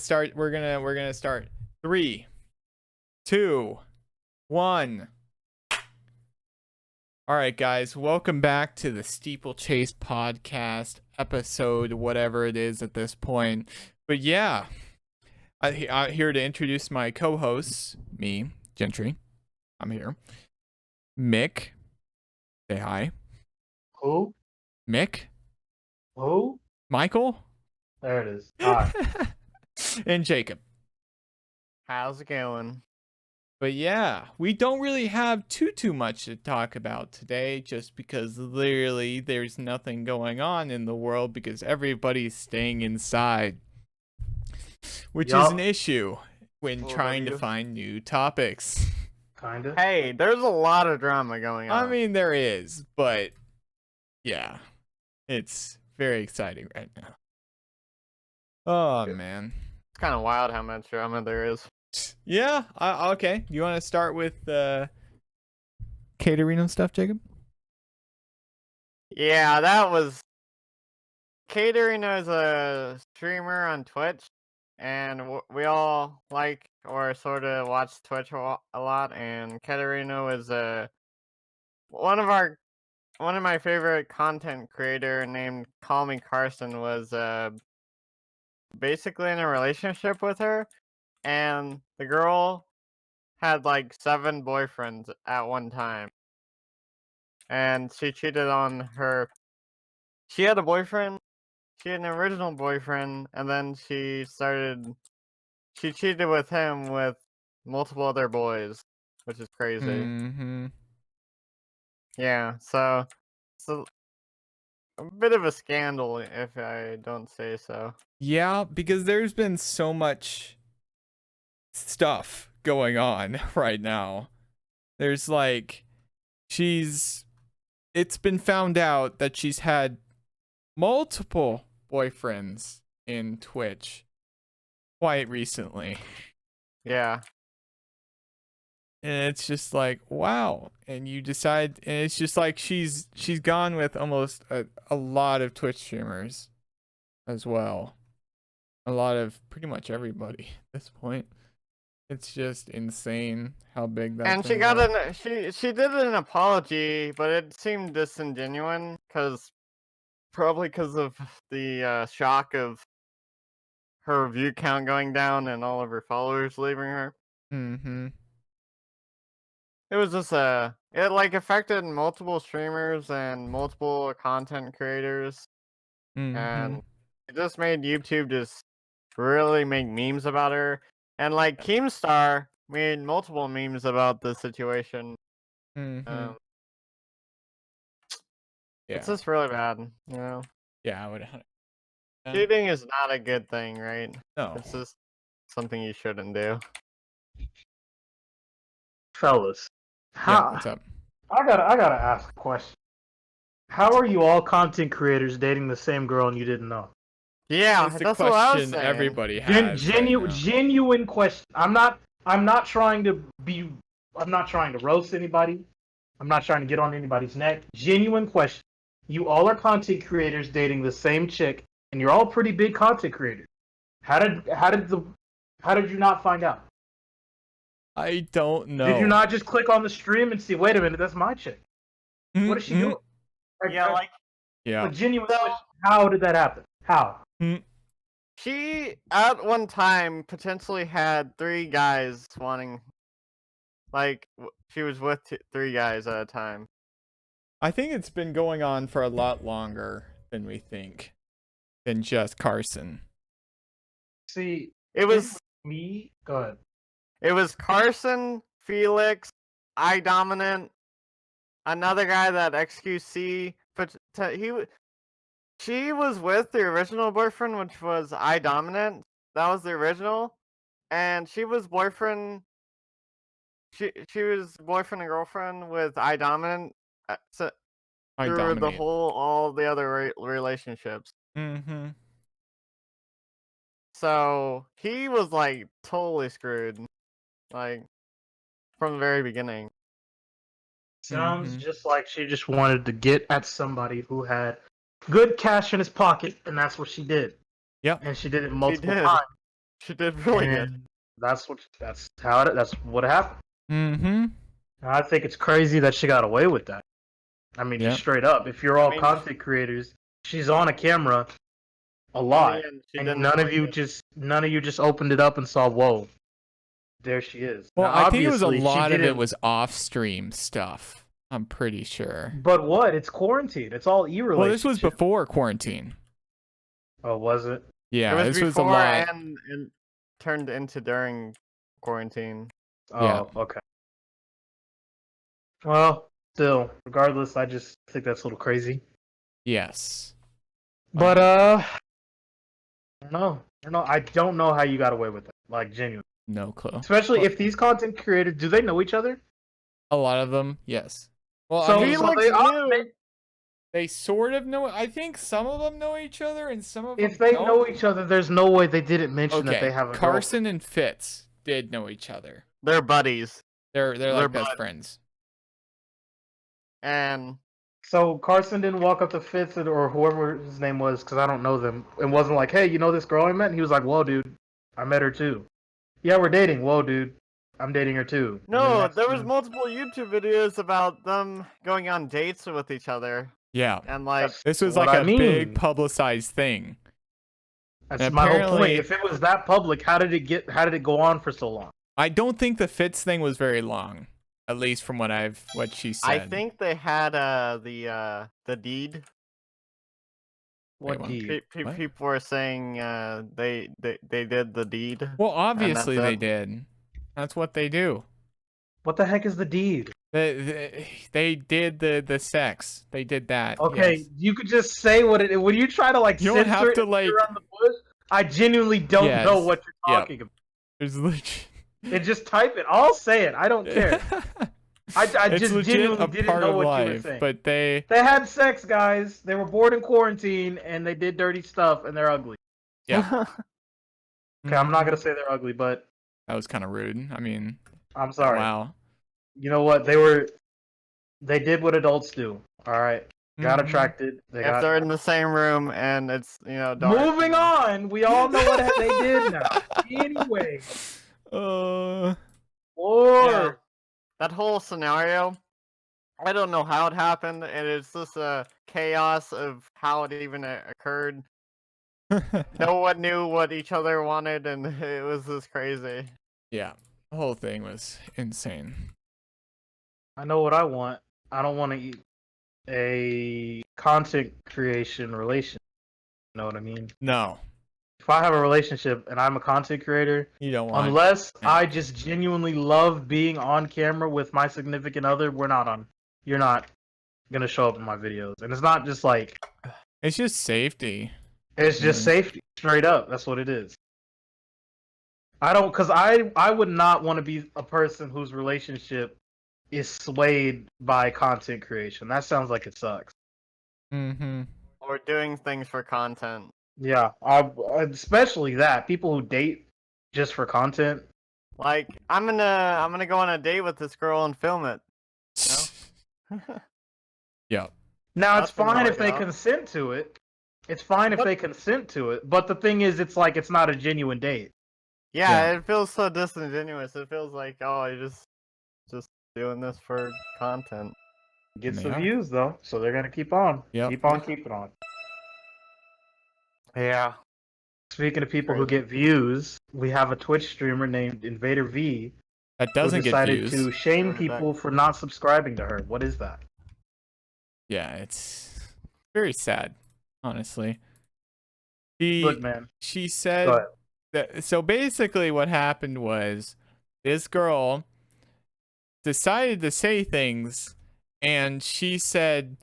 start. We're gonna start. 3, 2, 1. All right, guys. Welcome back to the Steeplechase podcast episode, whatever it is at this point. But yeah, I'm here to introduce my co-hosts. Me, Gentry. I'm here. Mick, say hi. Who? Mick. Who? Michael. There it is. Hi. And Jacob. How's it going? But yeah, we don't really have too much to talk about today, just because literally there's nothing going on in the world because everybody's staying inside, which is an issue when trying to find new topics. Kinda. Hey, there's a lot of drama going on. I mean, there is, but yeah, it's very exciting right now. Oh man. It's kind of wild how much drama there is. Yeah. Okay. You want to start with Caterino stuff, Jacob? Yeah, that was. Caterino is a streamer on Twitch, and we all like or sort of watch Twitch a lot. And Caterino is one of my favorite content creator named Call Me Carson was basically in a relationship with her. And the girl had like 7 boyfriends at one time. And she cheated on her. She had a boyfriend. She had an original boyfriend. And then she cheated with him with multiple other boys. Which is crazy. Mm-hmm. Yeah, so it's a bit of a scandal if I don't say so. Yeah, because there's been so much stuff going on right now. There's like it's been found out that she's had multiple boyfriends in Twitch quite recently. Yeah. And it's just like, wow. And you decide, and it's just like she's gone with almost a lot of Twitch streamers as well. A lot of pretty much everybody at this point. It's just insane how big that. And she did an apology, but it seemed disingenuous probably because of the shock of her view count going down and all of her followers leaving her. Mm-hmm. It was just it like affected multiple streamers and multiple content creators, and it just made YouTube just really make memes about her. And like Keemstar made multiple memes about the situation. Mm-hmm. Yeah. It's just really bad, you know. Yeah, I would. Cheating is not a good thing, right? No. It's just something you shouldn't do. Fellas. Yeah, what's up? I gotta ask a question. How are you all content creators dating the same girl and you didn't know? Yeah, that's what I was saying. Everybody has. Genuine question. I'm not trying to roast anybody. I'm not trying to get on anybody's neck. Genuine question. You all are content creators dating the same chick, and you're all pretty big content creators. How did you not find out? I don't know. Did you not just click on the stream and see, wait a minute, that's my chick? What is she doing? Yeah, Genuine question, how did that happen? How? She, at one time, potentially had 3 guys wanting... Like, she was with 3 guys at a time. I think it's been going on for a lot longer than we think. Than just Carson. See, it was... me? Go ahead. It was Carson, Felix, iDominant, another guy that XQC... She was with the original boyfriend, which was iDominant. That was the original. And she was boyfriend... She was boyfriend and girlfriend with iDominant through all the other relationships. Mm-hmm. So he was like totally screwed, like from the very beginning. Sounds just like she just wanted to get at somebody who had good cash in his pocket, and that's what she did. Yep. And she did it multiple times. She did really good. And that's what happened. Mm-hmm. And I think it's crazy that she got away with that. I mean, just Yep. straight up. If you're all mean, content creators, she's on a camera a In lot, the end, she and didn't none of really you just opened it up and saw, whoa, there she is. Well, Now, I think it was a obviously, she lot of it didn't. was off-stream stuff. I'm pretty sure. But what? It's quarantine. It's all e-relationship. Well, this was before quarantine. Oh, was it? Yeah, It was this was a before lot. and turned into during quarantine. Oh, Yeah. okay. Well, still, regardless, I just think that's a little crazy. Yes. But I don't know. I don't know how you got away with it. Like, genuinely. No clue. Especially if these content creators, do they know each other? A lot of them, yes. Well, So, I mean, they they sort of know. I think some of them know each other, and some of if them they don't. know each other, there's no way they didn't mention that they have a Carson and Fitz did know each other. They're buddies. They're like best buds. friends. And So Carson didn't walk up to Fitz or whoever his name was, because I don't know them, and wasn't like, "Hey, you know this girl I met?" And he was like, "Whoa, dude, I met her too." Yeah, we're dating. Whoa, dude, I'm dating her too. And then no, next there was thing- multiple YouTube videos about them going on dates with each other, Yeah. and like That's This was what like I a mean. big publicized thing. That's and my whole point. apparently- If it was that public, how did it go on for so long? I don't think the Fitz thing was very long, at least from what she said. I think they had the deed. What what? deed? What? People were saying they did the deed. Well, obviously that's they it. did. That's what they do. What the heck is the deed? They did the sex. They did that. Okay, yes. you could just say what it. When you try to like You don't censor have it to, and like- beat around the bush, I genuinely don't know Yes. what you're Yep. talking about. There's legit. And just type it. I'll say it. I don't care. I It's just legit genuinely a didn't part know of what you were life, saying. but they. They had sex, guys. They were bored in quarantine, and they did dirty stuff, and they're ugly. Yeah. Okay, I'm not gonna say they're ugly, but That was kind of rude. I mean, I'm sorry. wow. You know what? They did what adults do. All right, got Mhm. attracted. They If got. they're in the same room and it's dark. Moving on. We all know what they did now. Anyway, Uh, or Yeah. That whole scenario, I don't know how it happened, and it's just a chaos of how it even occurred. No one knew what each other wanted, and it was just crazy. yeah. The whole thing was insane. I know what I want. I don't want to eat a content creation relation. You know what I mean? No, If I have a relationship and I'm a content creator, you don't want. unless Yeah. I just genuinely love being on camera with my significant other, you're not gonna show up in my videos. And it's not just like, It's just safety. it's just Mhm. safety. Straight up. That's what it is. Because I would not want to be a person whose relationship is swayed by content creation. That sounds like it sucks. Mm-hmm. Or doing things for content. Yeah, especially that people who date just for content. Like, I'm gonna go on a date with this girl and film it. Yeah. Now it's That's gonna fine work if they out. consent to it. It's fine if But- they consent to it. But the thing is, it's like it's not a genuine date. Yeah, it feels so disingenuous. It feels like, oh, you're just doing this for content. Gets And the they are. views though, so they're gonna keep on. Yep. Keep on keeping on. Yeah. Speaking of people who get views, we have a Twitch streamer named Invader V That who doesn't get decided views. to shame Turn it back. people for not subscribing to her. What is that? Yeah, it's very sad, honestly. Look, man. She Go said ahead. that. So basically, what happened was this girl decided to say things, and she said,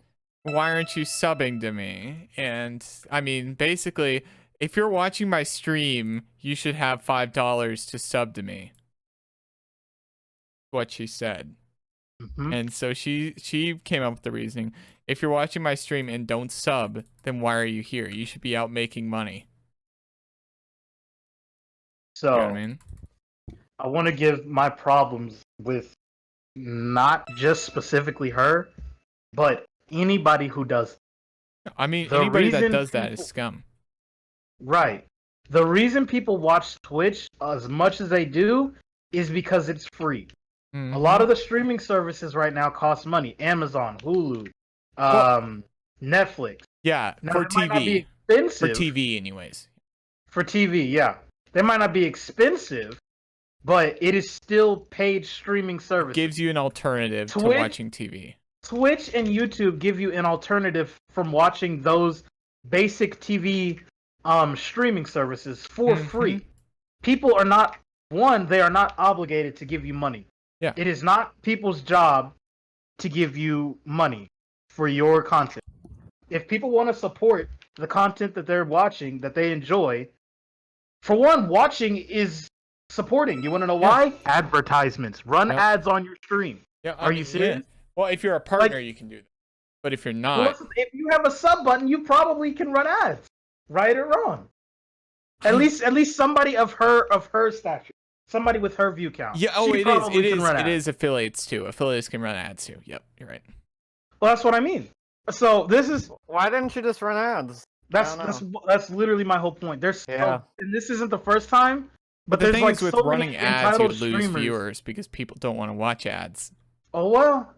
"Why aren't you subbing to me?" And I mean, basically, if you're watching my stream, you should have $5 to sub to me. What she said. Mhm. And so she came up with the reasoning. If you're watching my stream and don't sub, then why are you here? You should be out making money. So You know what I mean? I want to give my problems with not just specifically her, but anybody who does. I mean, The anybody that reason does that is people- scum. Right. The reason people watch Twitch as much as they do is because it's free. A lot of the streaming services right now cost money. Amazon, Hulu, Netflix. Yeah, Now, for they might not be TV. For expensive. TV, anyways. For TV, yeah. They might not be expensive, but it is still paid streaming service. Gives you an alternative to Twitch- watching TV. Twitch and YouTube give you an alternative from watching those basic TV streaming services for free. People are not they are not obligated to give you money. Yeah. It is not people's job to give you money for your content. If people want to support the content that they're watching, that they enjoy, for one, watching is supporting. You want to know why? Advertisements. Run ads on your stream. Yeah, Are you serious? Yeah. Well, if you're a partner, you can do that. But if you're not, Well, if you have a sub button, you probably can run ads, right or wrong. At least somebody of her stature, somebody with her view count. yeah. Oh, it is affiliates too. Affiliates can run ads too. Yep, you're right. Well, that's what I mean. So this is Why didn't you just run ads? that's literally my whole point. There's Yeah. and this isn't the first time, but the there's thing like is, with so running many ads, you entitled lose streamers. viewers because people don't want to watch ads. Oh well.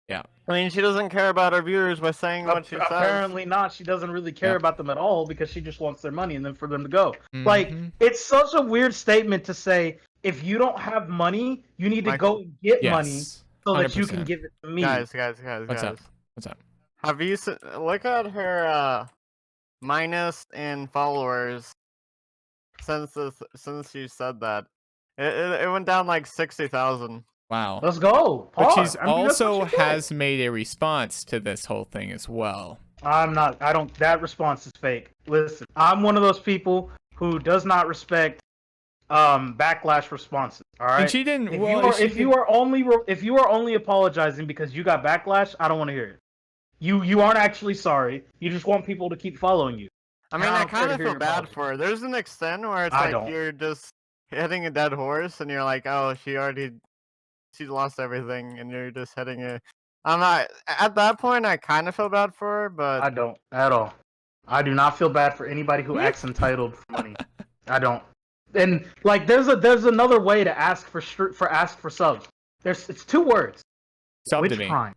Yeah. I mean, she doesn't care about her viewers by saying what she says. Apparently not. She doesn't really care Yeah. about them at all because she just wants their money and then for them to go. Mhm. Like, it's such a weird statement to say, if you don't have money, you need to go and get money Yes. so that you 100%. can give it to me. Guys. What's up? What's up? Have you look at her minus in followers since you said that? It went down like 60,000. Wow. Let's go. But Pause. she's I mean, that's also what she did. has made a response to this whole thing as well. That response is fake. Listen, I'm one of those people who does not respect backlash responses. All right. And she didn't. If you are only apologizing because you got backlash, I don't want to hear it. You aren't actually sorry. You just want people to keep following you. I mean, I I don't care kind to of hear feel your bad apology. for her. There's an extent where it's I like don't. you're just hitting a dead horse, and you're like, oh, she lost everything, and you're just hitting it. I'm not at that point. I kind of feel bad for her, but I don't at all. I do not feel bad for anybody who acts entitled for money. I don't. And like, there's another way to ask for subs. It's 2 words. Sub Which to me. crime?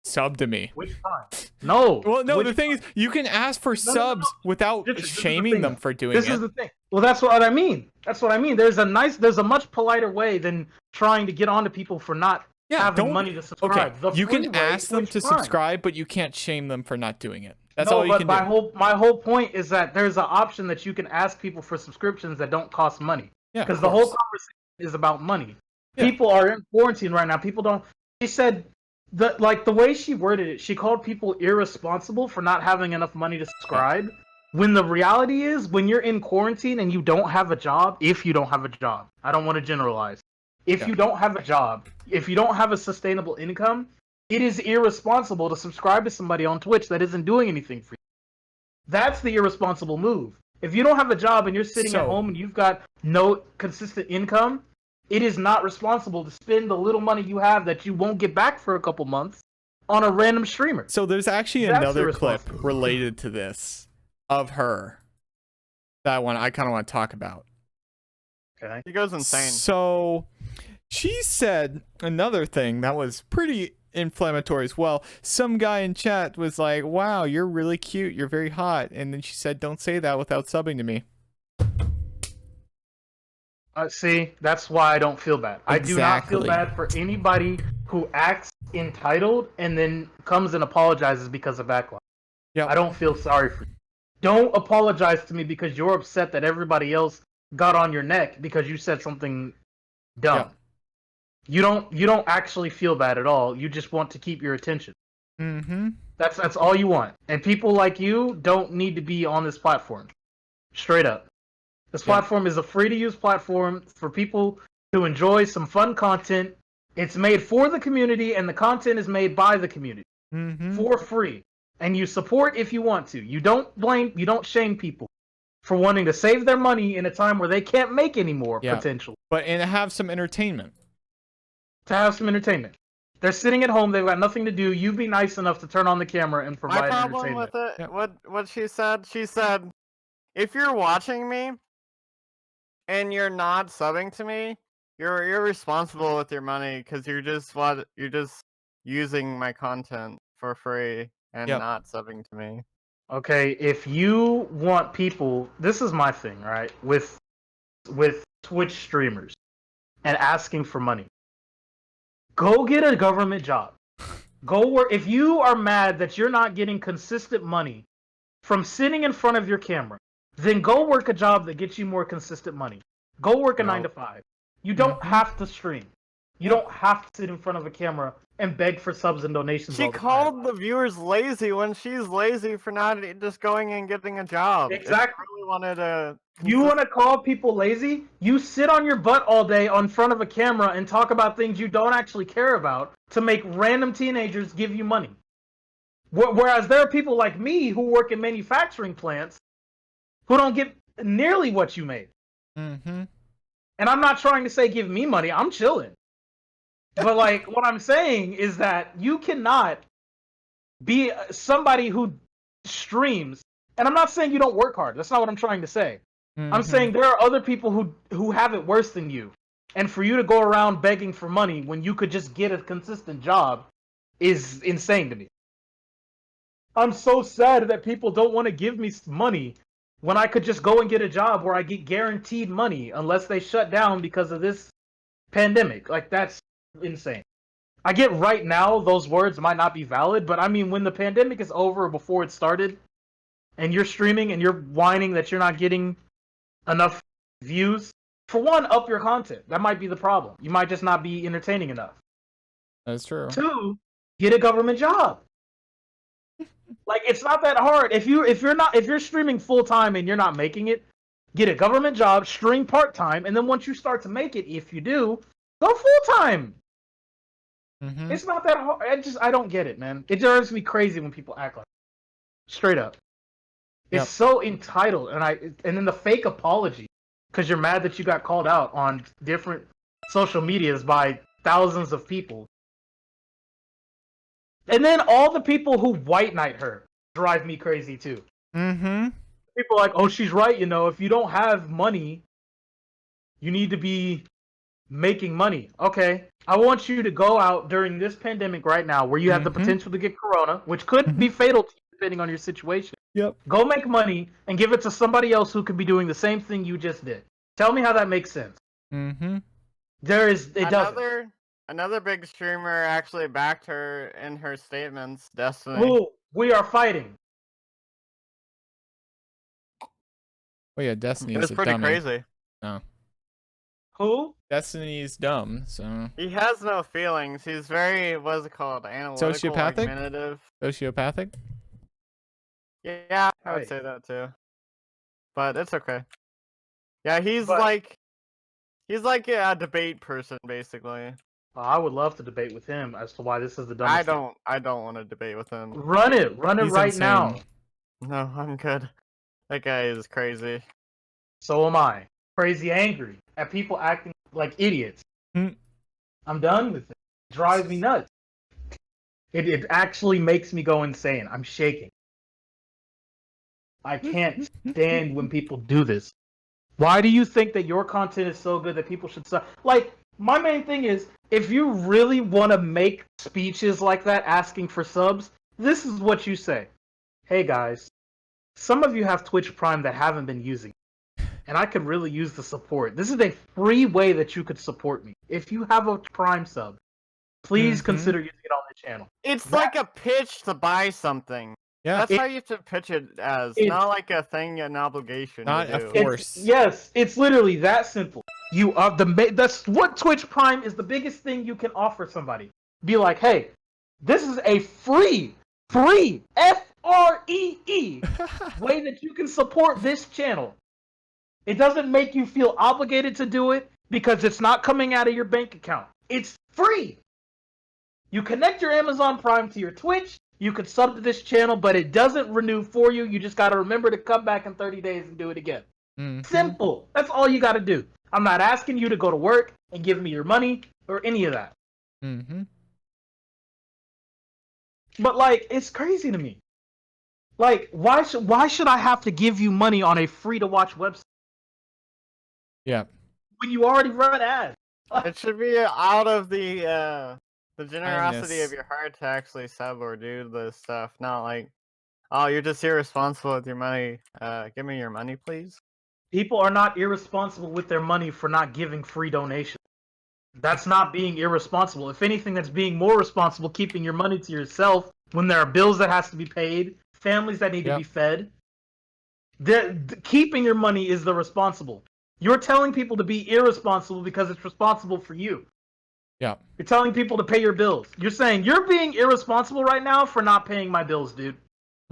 Sub to me. Which crime? No. Well, no. Which The thing is, you can ask for subs without This is the shaming thing, them though. for doing This it. is the thing. Well, that's what I mean. That's what I mean. There's a much politer way than trying to get onto people for not having money to subscribe. Okay, The you free can way, ask them which to crime? subscribe, but you can't shame them for not doing it. That's No, all you but can my do. my whole point is that there's an option that you can ask people for subscriptions that don't cost money. Yeah, Because of the whole course. conversation is about money. Yeah. People are in quarantine right now. People don't. She said the way she worded it, she called people irresponsible for not having enough money to subscribe. When the reality is, when you're in quarantine and you don't have a job, if you don't have a job, I don't want to generalize. If you don't have a job, if you don't have a sustainable income, it is irresponsible to subscribe to somebody on Twitch that isn't doing anything for you. That's the irresponsible move. If you don't have a job and you're sitting at home and you've got no consistent income, it is not responsible to spend the little money you have that you won't get back for a couple months on a random streamer. So there's actually That's another clip irresponsible. related to this of her. That one I kind of want to talk about. Okay. he goes insane. So she said another thing that was pretty inflammatory as well. Some guy in chat was like, "Wow, you're really cute. You're very hot." And then she said, "Don't say that without subbing to me." See, that's why I don't feel bad. I do not feel Exactly. bad for anybody who acts entitled and then comes and apologizes because of backlash. Yeah. I don't feel sorry for you. Don't apologize to me because you're upset that everybody else got on your neck because you said something dumb. Yeah. You don't actually feel bad at all. You just want to keep your attention. Mm-hmm. That's all you want. And people like you don't need to be on this platform. Straight up. This platform is a free-to-use platform for people to enjoy some fun content. It's made for the community, and the content is made by the community for free. And you support if you want to. You don't shame people for wanting to save their money in a time where they can't make any more, potentially. But and have some entertainment. To have some entertainment. They're sitting at home, they've got nothing to do. You be nice enough to turn on the camera and provide My problem entertainment. with it, what she said, if you're watching me, and you're not subbing to me, you're responsible with your money because you're just using my content for free and Yep. not subbing to me. Okay, if you want people, this is my thing, right? With Twitch streamers and asking for money. Go get a government job. Go work. If you are mad that you're not getting consistent money from sitting in front of your camera, then go work a job that gets you more consistent money. Go work a 9 to 5. You don't have to stream. You don't have to sit in front of a camera and beg for subs and donations She all the time. called the viewers lazy when she's lazy for not just going and getting a job. If Exactly. she really wanted to. You want to call people lazy? You sit on your butt all day on front of a camera and talk about things you don't actually care about to make random teenagers give you money. Whereas there are people like me who work in manufacturing plants who don't get nearly what you made. Mm-hmm. And I'm not trying to say give me money. I'm chilling. But like what I'm saying is that you cannot be somebody who streams. And I'm not saying you don't work hard. That's not what I'm trying to say. I'm saying there are other people who have it worse than you. And for you to go around begging for money when you could just get a consistent job is insane to me. I'm so sad that people don't want to give me money when I could just go and get a job where I get guaranteed money unless they shut down because of this pandemic. Like, that's insane. I get right now those words might not be valid, but I mean, when the pandemic is over or before it started and you're streaming and you're whining that you're not getting enough views, for one, up your content. That might be the problem. You might just not be entertaining enough. That's true. Two, get a government job. Like, it's not that hard. If you're streaming full time and you're not making it, get a government job, stream part time, and then once you start to make it, if you do, go full time. Mm-hmm. It's not that hard. I don't get it, man. It drives me crazy when people act like that. Straight up. It's Yep. so entitled, and then the fake apology because you're mad that you got called out on different social medias by thousands of people. And then all the people who white knight her drive me crazy too. Mm-hmm. People are like, oh, she's right, if you don't have money, you need to be making money. Okay, I want you to go out during this pandemic right now where you have the potential to get corona, which could be fatal to you depending on your situation. Yep. Go make money and give it to somebody else who could be doing the same thing you just did. Tell me how that makes sense. Mm-hmm. It doesn't. Another big streamer actually backed her in her statements, Destiny. Who we are fighting. Well, yeah, Destiny It is was a pretty dummy. crazy. No. Who? Destiny's dumb, so. He has no feelings. He's very, what's it called, analytical, Sociopathic? argumentative. Sociopathic? Yeah, I would Right. say that too. But it's okay. Yeah, he's But- like a debate person, basically. I would love to debate with him as to why this is the dumbest. I don't want to debate with him. Run it He's right insane. now. No, I'm good. That guy is crazy. So am I. Crazy angry at people acting like idiots. Hmm. I'm done with it. It drives me nuts. It actually makes me go insane. I'm shaking. I can't stand when people do this. Why do you think that your content is so good that people should sub? Like, my main thing is, if you really want to make speeches like that asking for subs, this is what you say. Hey guys, some of you have Twitch Prime that haven't been using it, and I could really use the support. This is a free way that you could support me. If you have a Prime sub, please consider using it on the channel. It's like a pitch to buy something. Yeah. That's how you have to pitch it as, not like a thing, an obligation. Not to a do. force. Yes, it's literally that simple. You are that's what Twitch Prime is, the biggest thing you can offer somebody. Be like, hey, this is a free FREE way that you can support this channel. It doesn't make you feel obligated to do it because it's not coming out of your bank account. It's free. You connect your Amazon Prime to your Twitch. You could sub to this channel, but it doesn't renew for you. You just got to remember to come back in 30 days and do it again. Simple. That's all you got to do. I'm not asking you to go to work and give me your money or any of that. But like, it's crazy to me. Like, why should I have to give you money on a free to watch website? Yeah. when you already run ads. It should be out of the generosity of Kindness. your heart to actually sub or do this stuff, not like, oh, you're just irresponsible with your money. Give me your money, please. People are not irresponsible with their money for not giving free donations. That's not being irresponsible. If anything, that's being more responsible, keeping your money to yourself when there are bills that has to be paid, families that need to be fed. Keeping your money is the responsible. You're telling people to be irresponsible because it's responsible for you. Yeah. You're telling people to pay your bills. You're saying you're being irresponsible right now for not paying my bills, dude.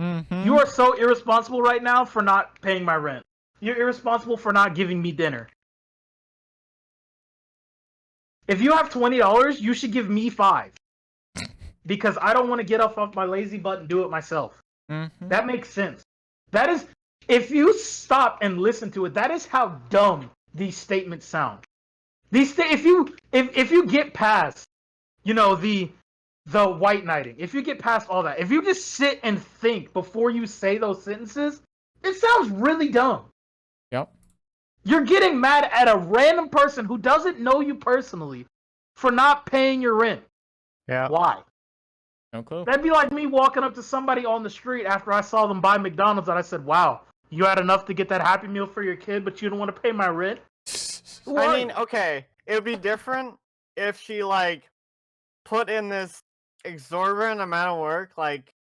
Mm-hmm. You are so irresponsible right now for not paying my rent. You're irresponsible for not giving me dinner. If you have $20, you should give me $5. Because I don't want to get off my lazy butt and do it myself. Mm-hmm. That makes sense. That is, if you stop and listen to it, that is how dumb these statements sound. If you get past, the white knighting, if you get past all that, if you just sit and think before you say those sentences, it sounds really dumb. Yep. You're getting mad at a random person who doesn't know you personally for not paying your rent. Yeah. Why? No clue. That'd be like me walking up to somebody on the street after I saw them buy McDonald's and I said, wow, you had enough to get that Happy Meal for your kid, but you don't want to pay my rent? I mean, okay, it would be different if she like put in this exorbitant amount of work, like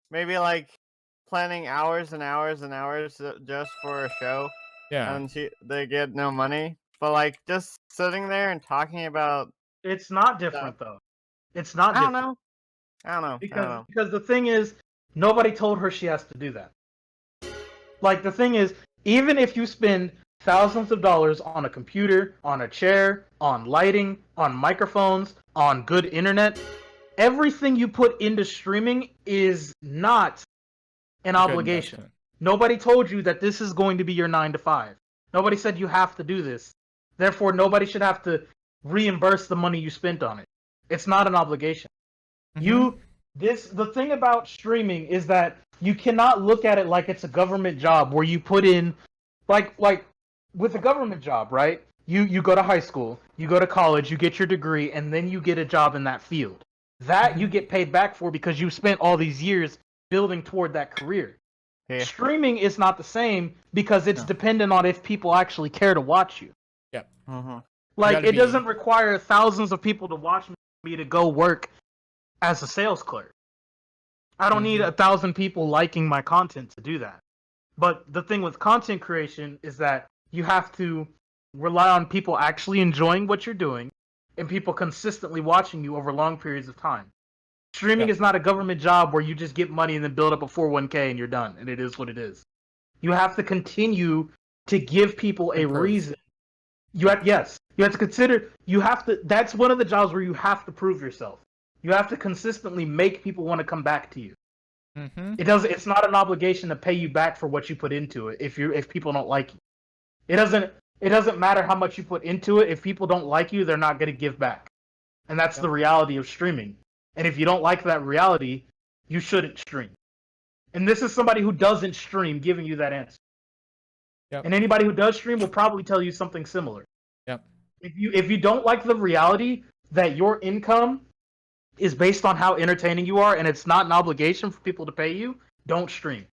maybe like planning hours and hours and hours just for a show, Yeah. and they get no money. But like just sitting there and talking about, It's not different, though. It's not I don't different. know, I don't know, I don't know. Because the thing is, nobody told her she has to do that. Like, the thing is, even if you spend thousands of dollars on a computer, on a chair, on lighting, on microphones, on good internet, everything you put into streaming is not an obligation. Investment. Nobody told you that this is going to be your 9 to 5. Nobody said you have to do this. Therefore, nobody should have to reimburse the money you spent on it. It's not an obligation. Mm-hmm. The thing about streaming is that you cannot look at it like it's a government job where you put in like with a government job, right? You go to high school, you go to college, you get your degree, and then you get a job in that field. That you get paid back for because you spent all these years building toward that career. Yeah. Streaming is not the same because it's dependent on if people actually care to watch you. Yep. Mm-hmm. Like, it doesn't require thousands of people to watch me to go work as a sales clerk. I don't need 1,000 people liking my content to do that. But the thing with content creation is that you have to rely on people actually enjoying what you're doing and people consistently watching you over long periods of time. Streaming is not a government job where you just get money and then build up a 401k and you're done, and it is what it is. You have to continue to give people a reason. You have to consider, that's one of the jobs where you have to prove yourself. You have to consistently make people want to come back to you. Mm-hmm. It's not an obligation to pay you back for what you put into it if people don't like you. It doesn't matter how much you put into it. If people don't like you, they're not going to give back. And that's the reality of streaming. And if you don't like that reality, you shouldn't stream. And this is somebody who doesn't stream giving you that answer. Yep. And anybody who does stream will probably tell you something similar. Yep. If you don't like the reality that your income is based on how entertaining you are and it's not an obligation for people to pay you, don't stream.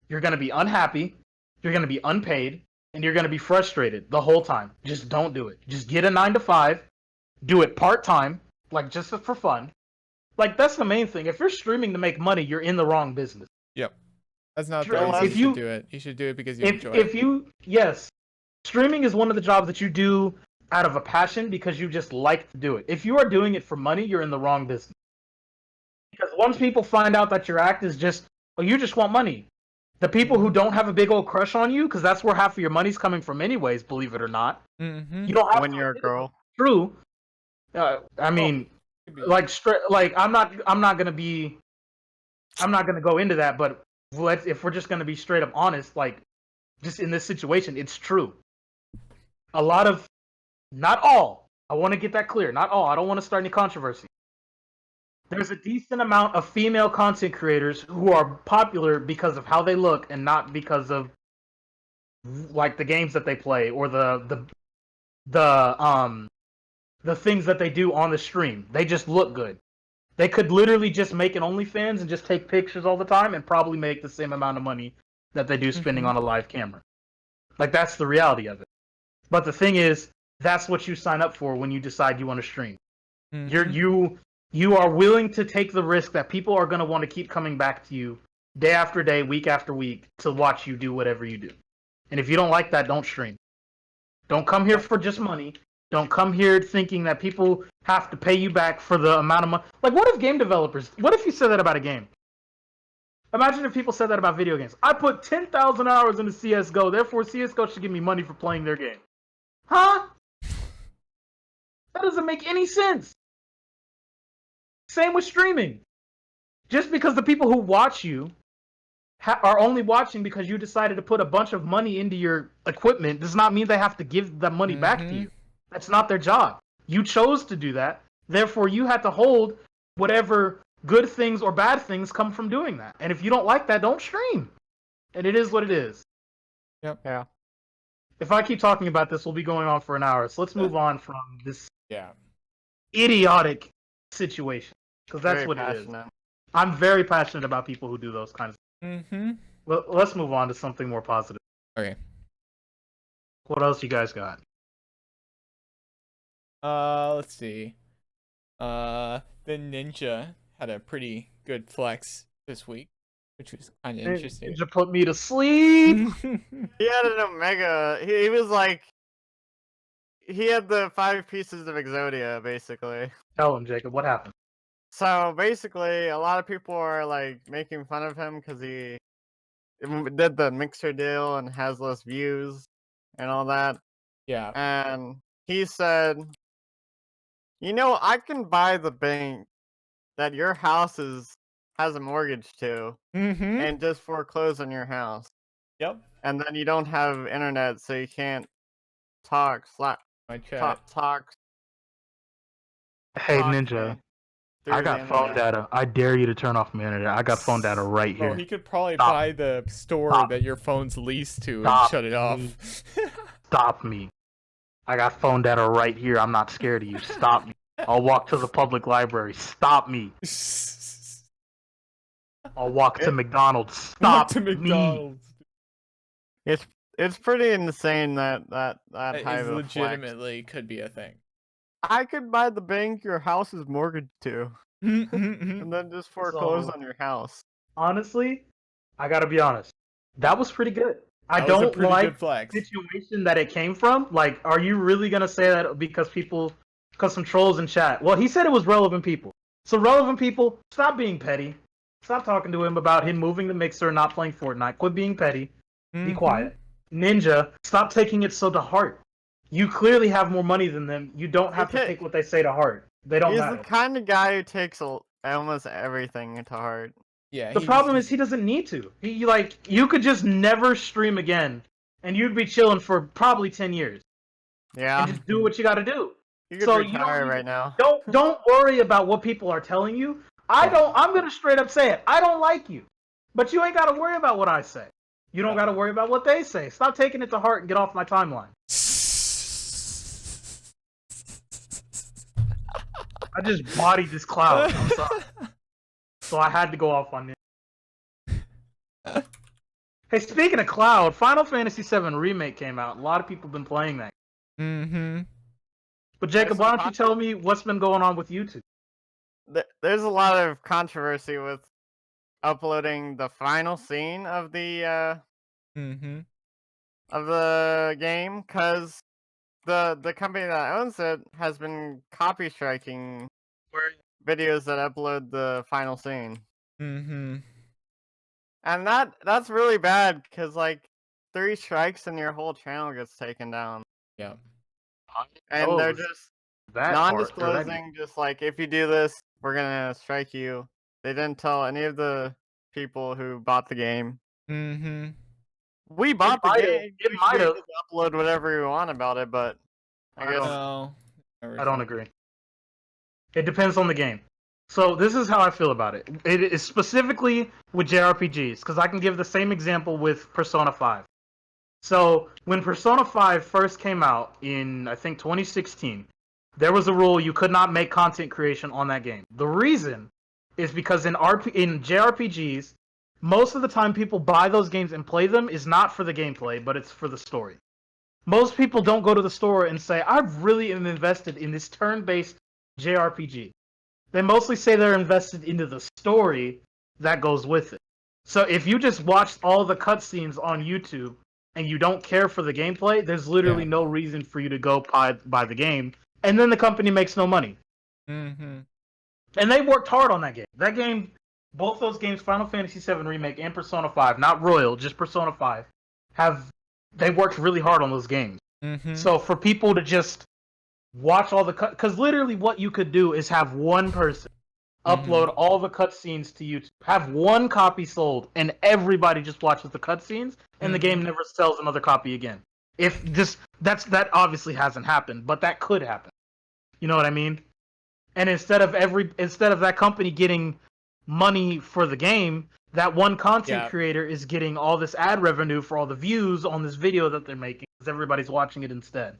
You're going to be unhappy, you're going to be unpaid, and you're going to be frustrated the whole time. Just don't do it. Just get a 9 to 5, do it part-time, like just for fun. Like, that's the main thing. If you're streaming to make money, you're in the wrong business. Yep. That's not Sure, the reason if you you- should do it. You should do it because you enjoy it. Yes, streaming is one of the jobs that you do out of a passion because you just like to do it. If you are doing it for money, you're in the wrong business. Because once people find out that your act is just, you just want money. The people who don't have a big old crush on you, because that's where half of your money's coming from anyways, believe it or not. Mm-hmm. You don't have When to you're a admit it, girl. but it's true. I mean, I'm not gonna go into that, but if we're just gonna be straight up honest, like, just in this situation, it's true. A lot of, not all, I want to get that clear, not all, I don't want to start any controversy. There's a decent amount of female content creators who are popular because of how they look and not because of like the games that they play or the things that they do on the stream. They just look good. They could literally just make an OnlyFans and just take pictures all the time and probably make the same amount of money that they do spending on a live camera. Like, that's the reality of it. But the thing is, that's what you sign up for when you decide you want to stream. You are willing to take the risk that people are going to want to keep coming back to you day after day, week after week to watch you do whatever you do. And if you don't like that, don't stream. Don't come here for just money. Don't come here thinking that people have to pay you back for the amount of money. Like, what if game developers, what if you said that about a game? Imagine if people said that about video games. I put 10,000 hours into CSGO, therefore CSGO should give me money for playing their game. Huh? That doesn't make any sense. Same with streaming. Just because the people who watch you are only watching because you decided to put a bunch of money into your equipment does not mean they have to give the money back to you. That's not their job. You chose to do that. Therefore, you had to hold whatever good things or bad things come from doing that. And if you don't like that, don't stream. And it is what it is. Yep. Yeah. If I keep talking about this, we'll be going on for an hour. So let's move on from this Yeah. idiotic situation. Because that's Very what passionate. it is. I'm very passionate about people who do those kinds of things. Well, let's move on to something more positive. Okay. What else you guys got? Let's see. The Ninja had a pretty good flex this week, which was kind of interesting. You put me to sleep. He had an Omega. He was like, he had the 5 pieces of Exodia, basically. Tell him, Jacob, what happened? So basically, a lot of people are like making fun of him because he did the mixer deal and has less views and all that. Yeah. And he said, "You know, I can buy the bank that your house has a mortgage to, and just foreclose on your house. Yep. And then you don't have internet, so you can't talk. My chat. Talk. Hey, talk Ninja, me through I the got phone internet." data. I dare you to turn off my internet. I got phone data right Bro, here. he could probably Stop. buy the store Stop. that your phone's leased to and Stop shut it off. me. Stop me. I got phone data right here. I'm not scared of you. Stop me. I'll walk to the public library. Stop me. I'll walk to McDonald's. Stop to me. McDonald's. It's pretty insane that That type is of legitimately could be a thing. I could buy the bank your house is mortgaged to, and then just foreclose So- on your house. Honestly, I gotta be honest. That was pretty good. I That was a don't pretty like good flex. the situation that it came from. Like, are you really gonna say that because some trolls in chat? Well, he said it was relevant people. So relevant people, stop being petty. Stop talking to him about him moving the mixer and not playing Fortnite. Quit being petty. Be quiet. Ninja, stop taking it so to heart. You clearly have more money than them. You don't have to take what they say to heart. They don't He's matter. the kind of guy who takes almost everything to heart. Yeah. The problem is he doesn't need to. You could just never stream again, and you'd be chilling for probably 10 years. Yeah, And just do what you got to do. you could so retire you right now. Don't worry about what people are telling you. I'm gonna straight up say it. I don't like you, but you ain't got to worry about what I say. You don't got to worry about what they say. Stop taking it to heart and get off my timeline. I just bodied this cloud. I'm sorry. So I had to go off on it. Hey, speaking of cloud, Final Fantasy VII Remake came out. A lot of people have been playing that. But Jacob, why don't you tell me what's been going on with YouTube? There's a lot of controversy with uploading the final scene of the game, because the company that owns it has been copy striking videos that upload the final scene. And that's really bad, because like 3 strikes and your whole channel gets taken down. Yeah. And they're just non-disclosing, just like, if you do this, we're gonna strike you. They didn't tell any of the people who bought the game. We bought the game. It might have. Upload whatever you want about it, but I guess No. I don't agree. It depends on the game. So this is how I feel about it. It is specifically with JRPGs, because I can give the same example with Persona 5. So when Persona 5 first came out in I think 2016, there was a rule you could not make content creation on that game. The reason is because in JRPGs, most of the time people buy those games and play them is not for the gameplay, but it's for the story. Most people don't go to the store and say, I really am invested in this turn-based JRPG. They mostly say they're invested into the story that goes with it. So if you just watched all the cutscenes on YouTube and you don't care for the gameplay, there's literally no reason for you to go buy the game. And then the company makes no money. Mm-hmm. And they worked hard on that game. That game, both those games, Final Fantasy VII Remake and Persona 5, not Royal, just Persona 5, they worked really hard on those games. Mm-hmm. So for people to just watch all the because literally what you could do is have one person upload all the cutscenes to YouTube, have one copy sold, and everybody just watches the cutscenes, and the game never sells another copy again. If this that obviously hasn't happened, but that could happen. You know what I mean? And instead of that company getting money for the game, that one content creator is getting all this ad revenue for all the views on this video that they're making because everybody's watching it instead.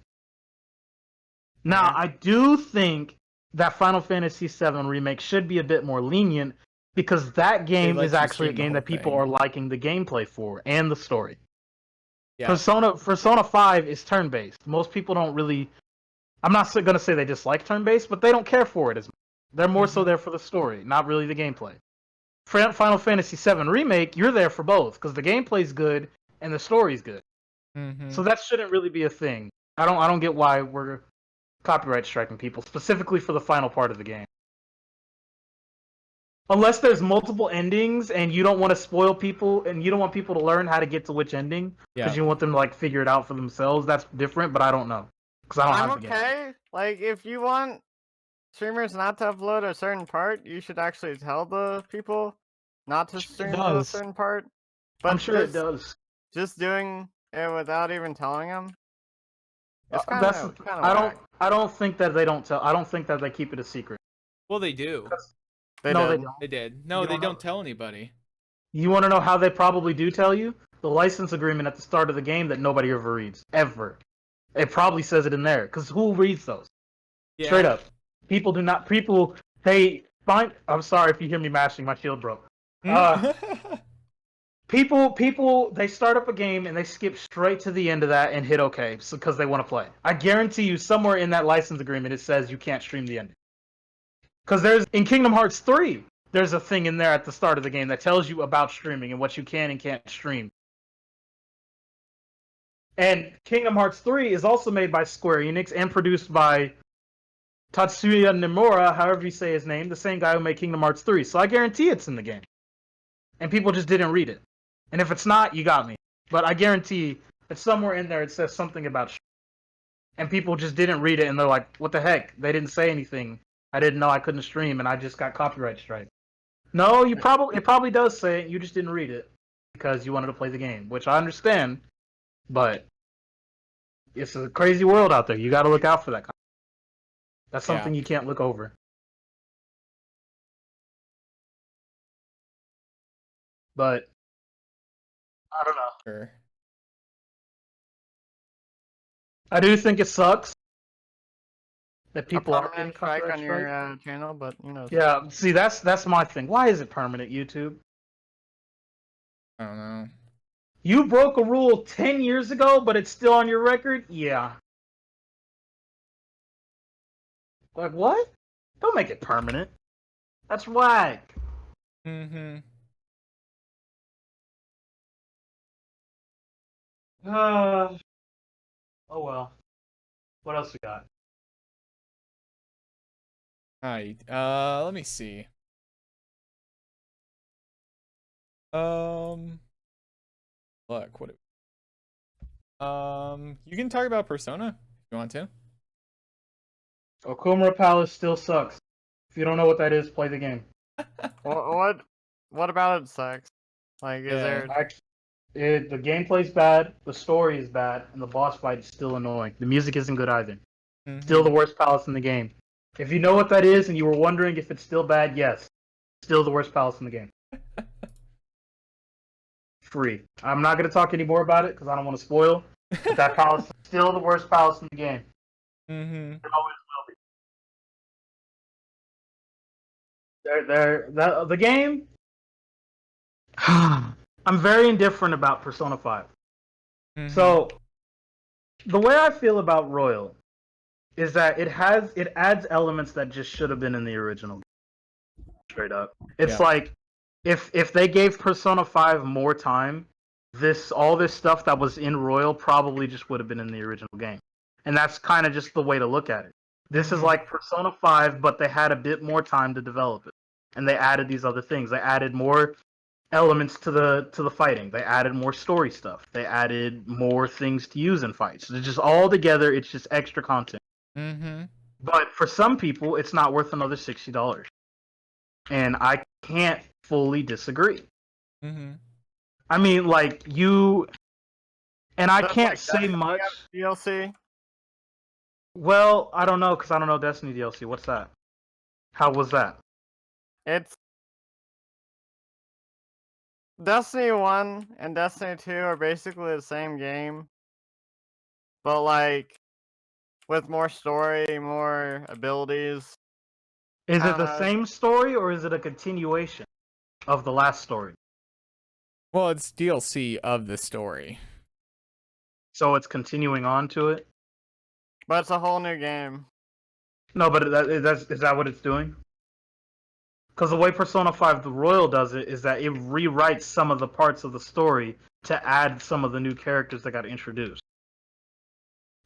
Now, I do think that Final Fantasy VII Remake should be a bit more lenient because that game is actually a game that people are liking the gameplay for and the story. Yeah. Persona 5 is turn-based. Most people don't really... I'm not going to say they dislike turn-based, but they don't care for it as much. They're more so there for the story, not really the gameplay. Final Fantasy VII Remake, you're there for both because the gameplay's good and the story's good. So that shouldn't really be a thing. I don't get why we're copyright striking people, specifically for the final part of the game. Unless there's multiple endings and you don't want to spoil people and you don't want people to learn how to get to which ending because you want them to figure it out for themselves, that's different, but I don't know. Because I don't have the game. Okay. Like, if you want streamers not to upload a certain part, you should actually tell the people not to stream a certain part. But I'm sure it does. Just doing it without even telling them. It's kind of I don't think that they don't tell. I don't think that they keep it a secret. Well, they do. They don't. They did. No, they don't tell anybody. You want to know how they probably do tell you? The license agreement at the start of the game that nobody ever reads. Ever. It probably says it in there. Because who reads those? Yeah. Straight up. People do not... They find... I'm sorry if you hear me mashing. My shield broke. People, they start up a game and they skip straight to the end of that and hit OK because they want to play. I guarantee you somewhere in that license agreement it says you can't stream the ending. Because in Kingdom Hearts 3, there's a thing in there at the start of the game that tells you about streaming and what you can and can't stream. And Kingdom Hearts 3 is also made by Square Enix and produced by Tatsuya Nomura, however you say his name, the same guy who made Kingdom Hearts 3. So I guarantee it's in the game. And people just didn't read it. And if it's not, you got me. But I guarantee that somewhere in there it says something about streaming. And people just didn't read it and they're like, what the heck? They didn't say anything. I didn't know I couldn't stream and I just got copyright strike. No, it probably does say it. You just didn't read it because you wanted to play the game, which I understand. But it's a crazy world out there. You got to look out for that. That's something you can't look over. But I don't know. Sure. I do think it sucks that people are getting strike on your channel, but you know. Yeah, see, that's my thing. Why is it permanent, YouTube? I don't know. You broke a rule 10 years ago, but it's still on your record? Yeah. Like, what? Don't make it permanent. That's whack. Mm-hmm. Oh well. What else we got? Alright, let me see. Look, what... you can talk about Persona if you want to. Okumura Palace still sucks. If you don't know what that is, play the game. What about it sucks? Like, is there... The gameplay's bad, the story is bad, and the boss fight is still annoying. The music isn't good either. Still the worst palace in the game. If you know what that is and you were wondering if it's still bad, yes. Still the worst palace in the game. free. I'm not gonna talk any more about it because I don't want to spoil. But that palace is still the worst palace in the game. Mm-hmm. It always will be. The game. I'm very indifferent about Persona 5. Mm-hmm. So the way I feel about Royal is that it adds elements that just should have been in the original. Straight up, it's Yeah. like if they gave Persona 5 more time, all this stuff that was in Royal probably just would have been in the original game, and that's kind of just the way to look at it. This is Mhm. like Persona 5, but they had a bit more time to develop it, and they added these other things. They added more elements to the fighting. They added more story stuff. They added more things to use in fights. It's just all together. It's just extra content. Mm-hmm. But for some people, it's not worth another $60, and I can't fully disagree. Mm-hmm. I mean, like you, and I Does, can't like, say Destiny much. have DLC? Well, I don't know because I don't know Destiny DLC. What's that? How was that? It's Destiny 1 and Destiny 2 are basically the same game, but like with more story, more abilities. Is it the Kinda. same story or is it a continuation of the last story? Well, it's DLC of the story. So it's continuing on to it. But it's a whole new game. No, but is that what it's doing? Because the way Persona 5 The Royal does it is that it rewrites some of the parts of the story to add some of the new characters that got introduced.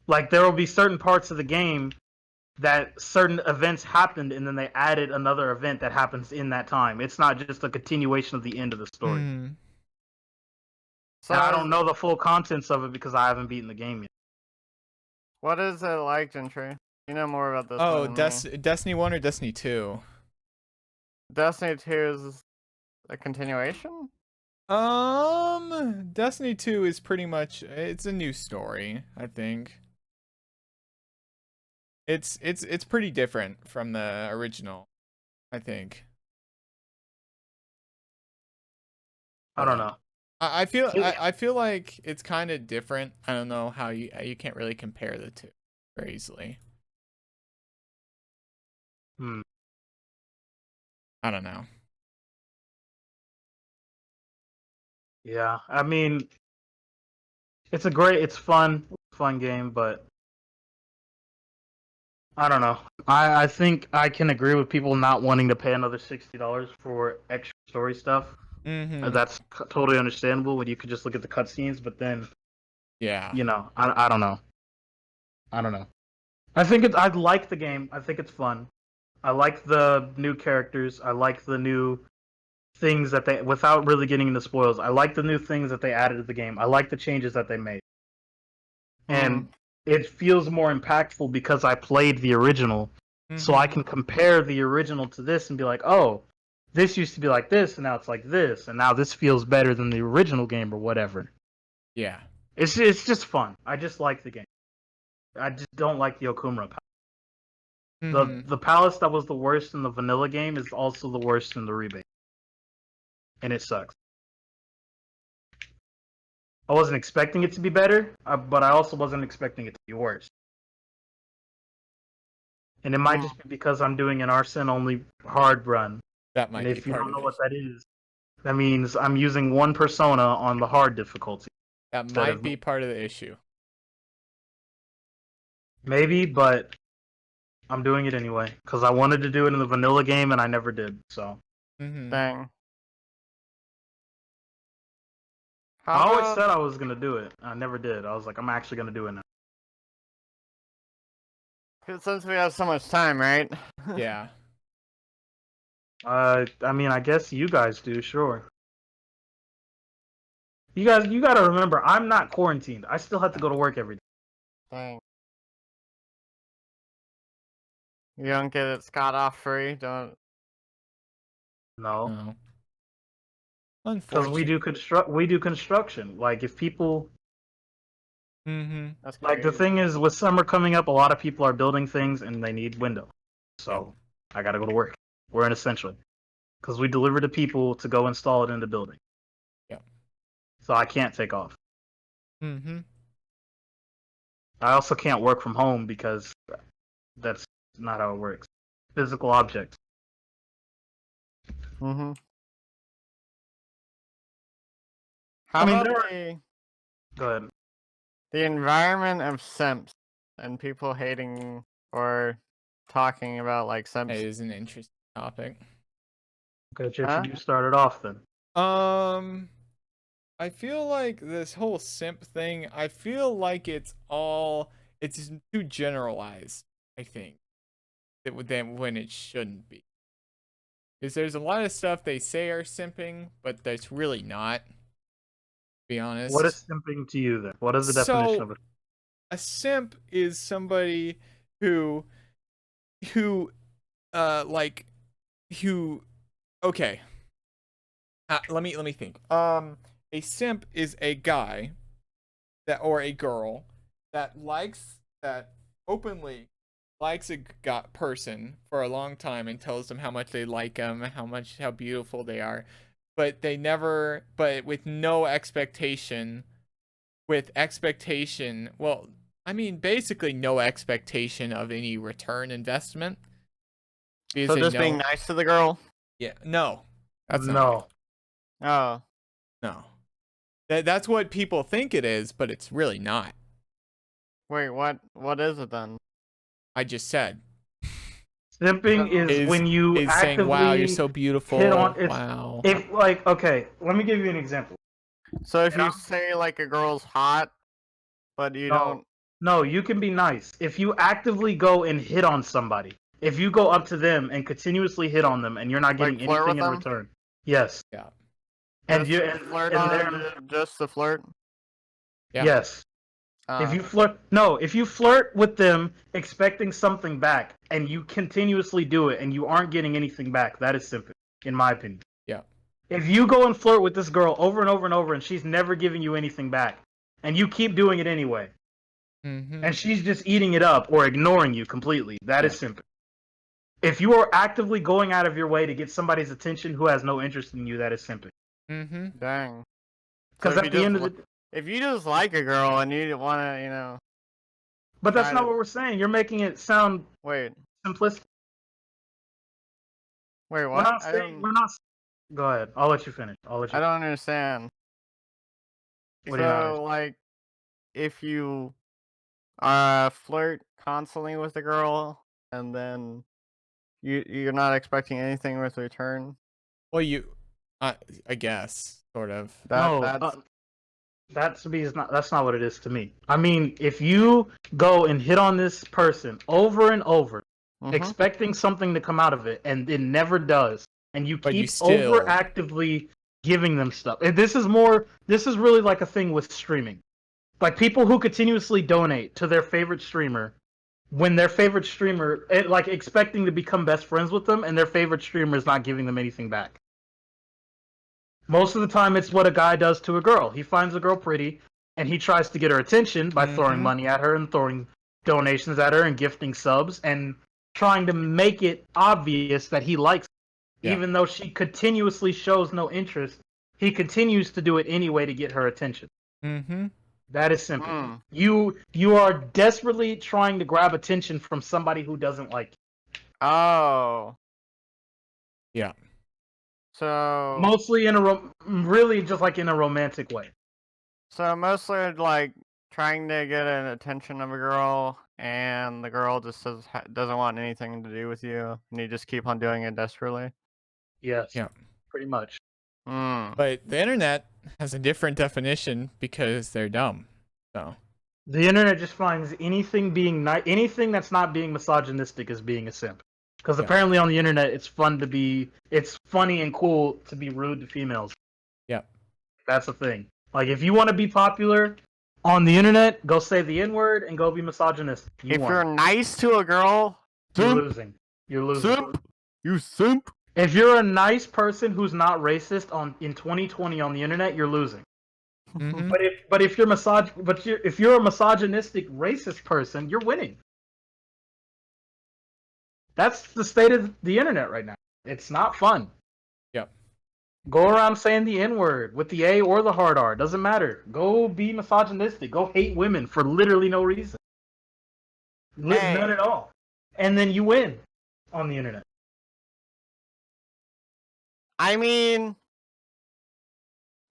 Like there will be certain parts of the game that certain events happened and then they added another event that happens in that time. It's not just a continuation of the end of the story. Mm. So Now, I don't know the full contents of it because I haven't beaten the game yet. what is it like, Gentry? You know more about this Oh, one than me. Destiny 1 or Destiny 2? Destiny 2 is a continuation? Destiny 2 is pretty much it's a new story, I think. It's pretty different from the original, I think. I don't know. I feel like it's kind of different. I don't know how you can't really compare the two very easily. Hmm. I don't know. Yeah, I mean, it's fun game, but I don't know. I think I can agree with people not wanting to pay another $60 for extra story stuff. Mm-hmm. That's totally understandable when you could just look at the cutscenes, but then Yeah. I don't know. I don't know. I like the game. I think it's fun. I like the new characters. I like the new things that they, without really getting into spoils, I like the new things that they added to the game. I like the changes that they made. And it feels more impactful because I played the original. So I Mm-hmm. can compare the original to this and be like, oh, this used to be like this, and now it's like this, and now this feels better than the original game or whatever. Yeah. It's just fun. I just like the game. I just don't like the Okumura palace. Mm-hmm. The palace that was the worst in the vanilla game is also the worst in the rebate, and it sucks. I wasn't expecting it to be better, but I also wasn't expecting it to be worse. And it might just be because I'm doing an arson only hard run. That And might be if you part don't of know it. what that is, that means I'm using one persona on the hard difficulty. That instead might of be part of the issue. maybe, but I'm doing it anyway because I wanted to do it in the vanilla game and I never did. So Mm-hmm. Dang. I How always about said I was gonna do it. I never did. I was like, I'm actually gonna do it now. 'cause since we have so much time, right? Yeah. I mean, I guess you guys do, sure. You gotta remember, I'm not quarantined. I still have to go to work every day. Dang. You don't get it scot off free, don't. No, No. because Unfortunate. we do construction. Like if people, Mm-hmm. That's like the crazy. thing is, with summer coming up, a lot of people are building things and they need windows. So Yep. I gotta go to work. We're an essential because we deliver to people to go install it in the building. Yep. so I can't take off. Mm-hmm. I also can't work from home because that's not how it works. Physical objects. Mm-hmm. How I mean, about there are... the Go ahead. environment of simps and people hating or talking about like simps? It is an interesting topic. Okay, Chip, Huh? you started off then. I feel like this whole simp thing, I feel like it's too generalized, I think, than when it shouldn't be. Because there's a lot of stuff they say are simping, but that's really not, to be What honest. is simping to you then? What is the definition So, of it? a simp is somebody who, who, like, who, okay. Let me think. A simp is a guy that or a girl that openly likes a person for a long time and tells them how much they like them, how beautiful they are, but with no expectation, well, I mean basically no expectation of any return investment because So they just being know, nice to the girl? yeah, no, that's not it. No. Oh, No. That's what people think it is, but it's really not. wait, what is it then? I just said Simping is is when you is saying, "Wow, you're actively so hit on beautiful." it's Wow. if like okay, let me give you an example. So if And you I'm say like a girl's hot, but you no, don't no, you can be nice. If you actively go and hit on somebody, if you go up to them and continuously hit on them and you're not like getting flirt anything with in them, return, yes. Yeah. And just you flirt and on they're just to flirt. Yeah. yes. If Uh, you flirt, no, if you flirt with them expecting something back and you continuously do it and you aren't getting anything back, that is simping, in my opinion. Yeah. If you go and flirt with this girl over and over and over and she's never giving you anything back and you keep doing it anyway Mhm. and she's just eating it up or ignoring you completely, that is Yeah. simping. If you are actively going out of your way to get somebody's attention who has no interest in you, that is simping. Mhm. dang. So Because at the end of the if you just like a girl and you want to, but that's try not to what we're saying. You're making it sound wait, simplistic. wait, We're what? not saying we're not. Go ahead. I'll let you finish. I'll let I you. don't understand. What do you not So understand? like, if you flirt constantly with the girl and then you're not expecting anything with return, Well, I I guess sort of. No, that's that to me is not. That's not what it is to me. I mean, if you go and hit on this person over and over, mm-hmm. expecting something to come out of it, and it never does, and you But you keep over still actively giving them stuff. And this is more. This is really like a thing with streaming. Like people who continuously donate to their favorite streamer when their favorite streamer like expecting to become best friends with them and their favorite streamer is not giving them anything back. Most of the time it's what a guy does to a girl. He finds a girl pretty and he tries to get her attention by throwing Mhm. money at her and throwing donations at her and gifting subs and trying to make it obvious that he likes her. Yeah. Even though she continuously shows no interest, he continues to do it anyway to get her attention. Mhm. That is simple. Mm. You are desperately trying to grab attention from somebody who doesn't like you. Oh, Yeah. so Mostly in really just like in a romantic way. mostly like trying to get an attention of a girl, and the girl just doesn't want anything to do with you, and you just keep on doing it desperately. Yes, Yeah. pretty much. Mm. But the internet has a different definition because they're dumb. So, The internet just finds anything that's not being misogynistic as being a simp. Because yeah. apparently on the internet it's funny and cool to be rude to females. Yeah. That's the thing. Like if you want to be popular on the internet, go say the N word and go be misogynistic. You If you're won. nice to a girl, You're simp, losing. You're losing. you simp. If you're a nice person who's not racist in 2020 on the internet, you're losing. Mhm. If you're a misogynistic racist person, you're winning. That's the state of the internet right now. It's not fun. Yeah. Go around saying the N-word with the A or the hard R. Doesn't matter. Go be misogynistic. Go hate women for literally no reason. None Hey. at all. And then you win on the internet. I mean,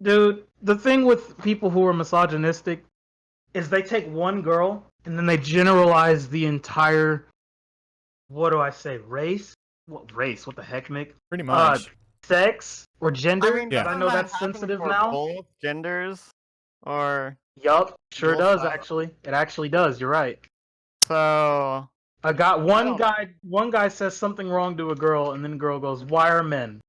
Dude, the thing with people who are misogynistic is they take one girl and then they generalize the entire, what do I say, race? What race? What the heck, Mick? Pretty much. Sex or gender? I mean, Yeah. I doesn't know that that's happen sensitive for now. both genders? Or Yup, sure both does sides? actually. It actually does. You're right. So I got one don't- guy. One guy says something wrong to a girl, and then the girl goes, "Why are men?"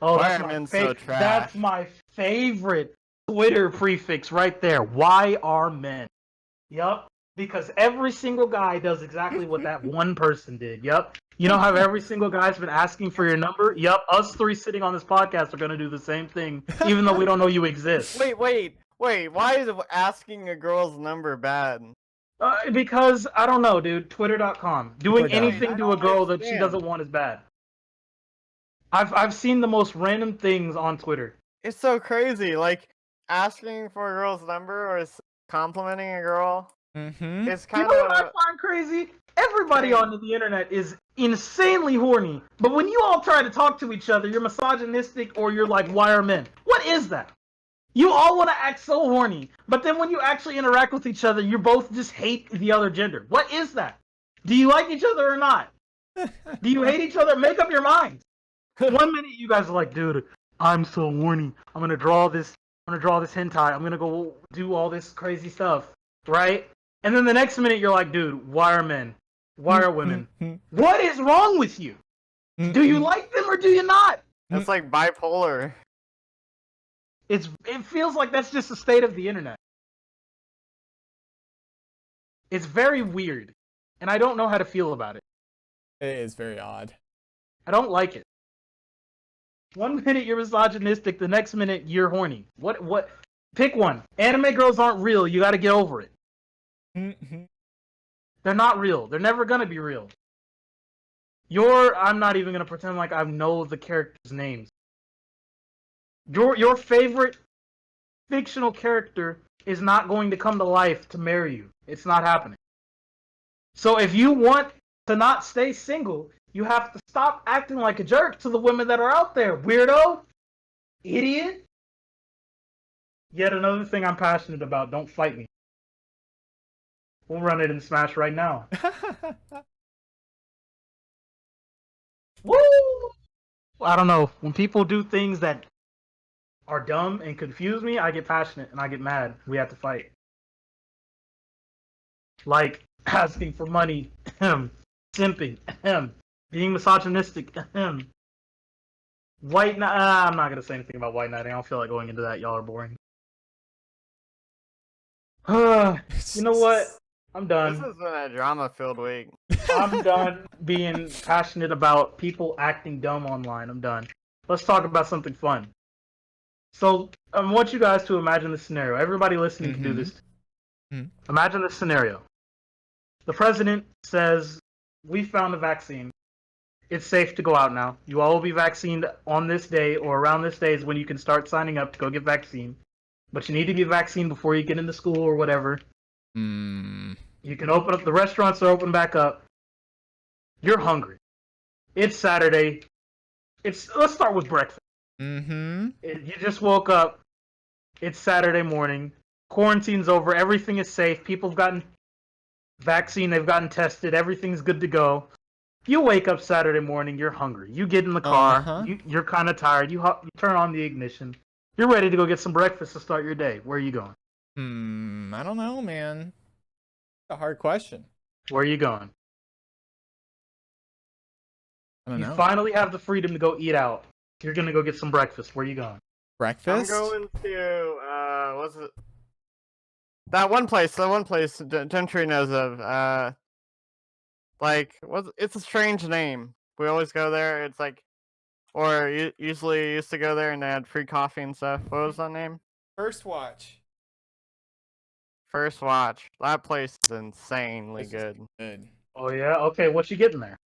Oh, Why that's are my men so favorite. trash? That's my favorite Twitter prefix right there. Why are men? Yup. Because every single guy does exactly what that one person did. Yup. You know how every single guy's been asking for your number? Yup. Us three sitting on this podcast are gonna do the same thing, even though we don't know you exist. Wait. Why is asking a girl's number bad? Because I don't know, dude. Twitter.com. Doing Super dumb. anything I to a don't girl that she understand. doesn't want is bad. I've seen the most random things on Twitter. It's so crazy. Like asking for a girl's number or complimenting a girl. Mm-hmm. It's You kind know what I of find crazy? Everybody strange. on the internet is insanely horny, but when you all try to talk to each other, you're misogynistic or you're like, why are men? What is that? You all want to act so horny, but then when you actually interact with each other, you both just hate the other gender. What is that? Do you like each other or not? Do you hate each other? Make up your minds. 1 minute you guys are like, dude, I'm so horny. I'm gonna draw this. I'm gonna draw this hentai. I'm gonna go do all this crazy stuff, right? And then the next minute you're like, dude, why are men? Why are women? What is wrong with you? Do you like them or do you not? It's like bipolar. It feels like that's just the state of the internet. It's very weird, and I don't know how to feel about it. It is very odd. I don't like it. 1 minute you're misogynistic, the next minute you're horny. What? Pick one. Anime girls aren't real. You got to get over it. Mm-hmm. They're not real. They're never gonna be real. I'm not even gonna pretend like I know the characters' names. Your favorite fictional character is not going to come to life to marry you. It's not happening. So if you want to not stay single, you have to stop acting like a jerk to the women that are out there. Weirdo. Idiot. Yet another thing I'm passionate about. Don't fight me. We'll run it in Smash right now. Woo! I don't know. When people do things that are dumb and confuse me, I get passionate and I get mad. We have to fight. Like asking for money, simping, being misogynistic. White knight. I'm not gonna say anything about white knighting. I don't feel like going into that. Y'all are boring. You know what? I'm This done. has been a drama-filled week. I'm done being passionate about people acting dumb online. I'm done. Let's talk about something fun. So I want you guys to imagine this scenario. Everybody listening can do this. Imagine this scenario. The president says, we found a vaccine. It's safe to go out now. You all will be vaccinated on this day or around this day is when you can start signing up to go get vaccine. But you need to get vaccine before you get into school or whatever. You can open up, the restaurants are open back up. You're hungry. It's Saturday. Let's start with breakfast. You just woke up. It's Saturday morning. Quarantine's over. Everything is safe. People have gotten vaccine. They've gotten tested. Everything's good to go. You wake up Saturday morning. You're hungry. You get in the car. You're kind of tired. You turn on the ignition. You're ready to go get some breakfast to start your day. Where are you going? I don't know, man. It's a hard question. Where are you going? I don't know. You finally have the freedom to go eat out. You're gonna go get some breakfast. Where are you going? Breakfast? I'm going to what's it? That one place Gentry knows of. Like it's a strange name. We always go there. It's like, or usually used to go there and they had free coffee and stuff. What was that name? First watch. First Watch. That place is insanely good. Good. Oh yeah. Okay. What you getting there?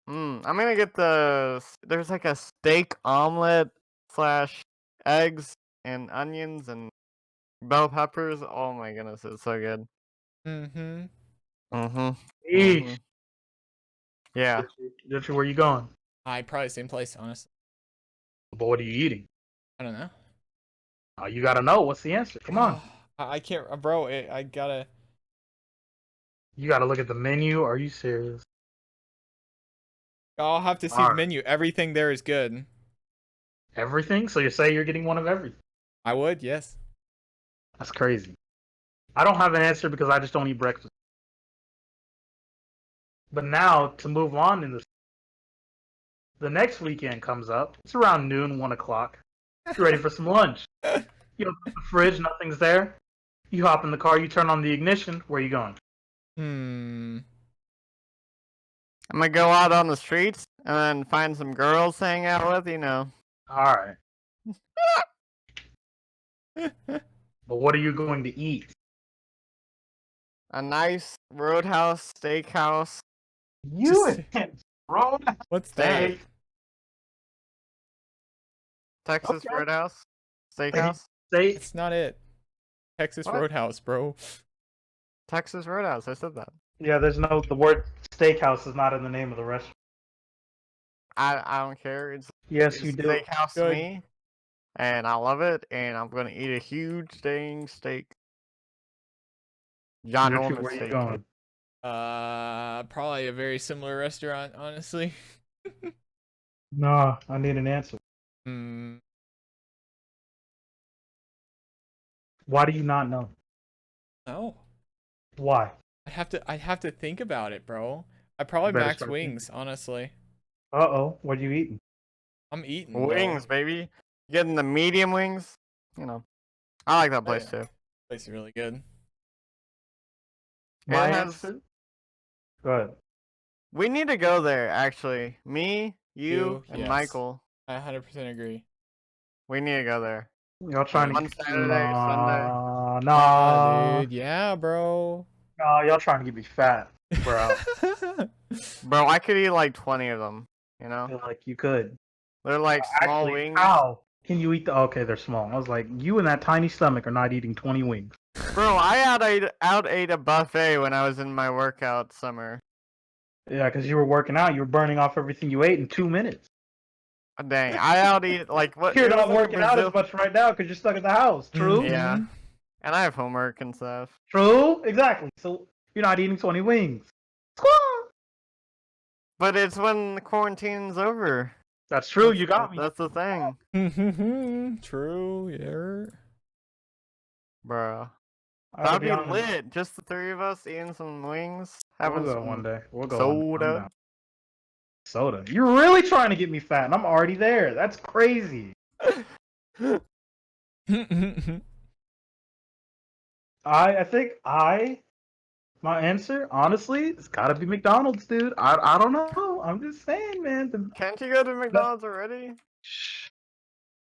I'm gonna get there's like a steak omelet slash eggs and onions and bell peppers. Oh my goodness, it's so good. Mm-hmm. Mm-hmm. Eesh. Yeah. Jeffrey, where you going? I probably same place, honestly. But what are you eating? I don't know. You gotta know. What's the answer? Come on. I can't, bro. I gotta. You gotta look at the menu. Are you serious? I'll have to see the Alright. menu. Everything there is good. Everything? So you say you're getting one of everything? I would, yes. That's crazy. I don't have an answer because I just don't eat breakfast. But now to move on in the next weekend comes up. It's around noon, 1 o'clock. You're ready for some lunch. You open the fridge, nothing's there. You hop in the car, you turn on the ignition. Where you going? Hmm. I'm gonna go out on the streets and then find some girls to hang out with, you know. All right. But what are you going to eat? A nice roadhouse steakhouse. Just- Road What's that? steak. Texas Okay. Roadhouse Steakhouse. Steak. It's not it. Texas What? Roadhouse, bro. Texas Roadhouse. I said that. Yeah, the word steakhouse is not in the name of the restaurant. I don't care. Yes, you It's do. steakhouse to Good. me, and I love it. And I'm gonna eat a huge dang steak. John Jeffrey, Norman where you steak. going? Probably a very similar restaurant, honestly. No, I need an answer. Hmm. Why do you not know? Oh, Why? I'd have to think about it, bro. I probably better Max start Wings, honestly. Uh-oh, what are you eating? I'm eating, Wings, bro. baby. Getting the medium wings. You know, I like that place Yeah. too. Place is really good. My It has. answer? Go ahead. We need to go there. Actually, me, you, and yes. Michael. I 100% agree. We need to go there. Y'all trying One to Saturday, Sunday. No, Yeah, dude. Yeah, bro. no, y'all trying to get me fat, bro. Bro, I could eat like 20 of them. You I know, feel like you could. they're like small Actually, wings. how can you eat the? Okay, they're small. I was like, you and that tiny stomach are not eating 20 wings. Bro, I out ate a buffet when I was in my workout summer. Yeah, because you were working out, you were burning off everything you ate in 2 minutes. Dang, I out eat like what? You're it was not like a working out as Brazil- much right now because you're stuck at the house. True. Mhm. Yeah, and I have homework and stuff. True. Exactly. So you're not eating 20 wings. Squaw! But it's when the quarantine's over. That's true. You got me. That's the thing, True, yeah. bro. I gotta That'd be honest. lit. Just the three of us eating some wings, We'll having go some one day. We'll go. One day. I'm soda. down. Soda. You're really trying to get me fat, and I'm already there. That's crazy. I think my answer, honestly, it's gotta be McDonald's, dude. I don't know. I'm just saying, man. Can't you go to McDonald's already? Shh,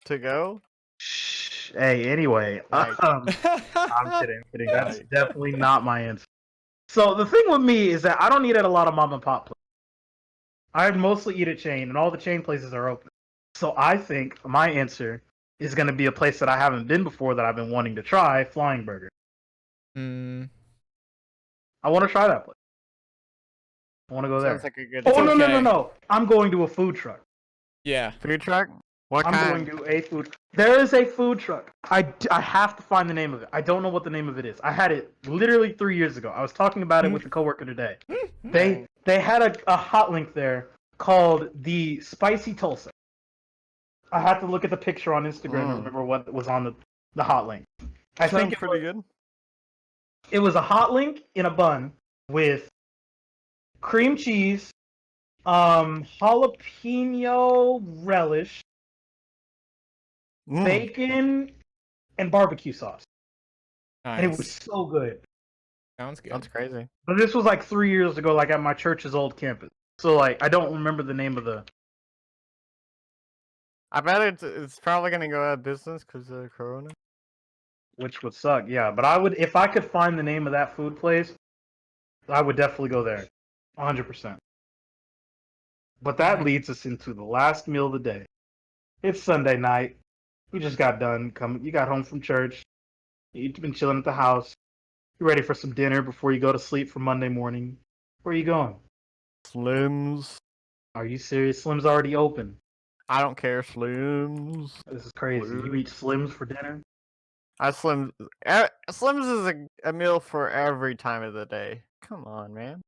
To go? shh. Hey, anyway, Like, I'm kidding. I'm kidding. That's Right. definitely not my answer. So the thing with me is that I don't eat at a lot of mom and pop places. I mostly eat at chain, and all the chain places are open. So I think my answer is going to be a place that I haven't been before that I've been wanting to try, Flying Burger. Mm, I want to try that place. I want to go there. sounds like a good Oh, okay. no. I'm going to a food truck. yeah. food truck. What I'm kind? going to a food. There is a food truck. I have to find the name of it. I don't know what the name of it is. I had it literally 3 years ago. I was talking about it with a coworker today. They had a hot link there called the Spicy Tulsa. I had to look at the picture on Instagram and remember what was on the hot link. I Sounds think pretty good. it was a hot link in a bun with cream cheese, jalapeno relish, bacon, and barbecue sauce. And it was Nice. so good. Sounds good. That's crazy. But this was like 3 years ago, like at my church's old campus. So like I don't remember the name of the. I bet it's probably gonna go out of business because of Corona. Which would suck, yeah. But I would, if I could find the name of that food place, I would definitely go there, 100%. But that leads us into the last meal of the day. It's Sunday night. You just got done coming. You got home from church. You've been chilling at the house. You're ready for some dinner before you go to sleep for Monday morning. Where are you going? Slims. Are you serious? Slim's already open. I don't care, Slims. This is crazy. You eat Slims for dinner? Slims is a meal for every time of the day. Come on, man.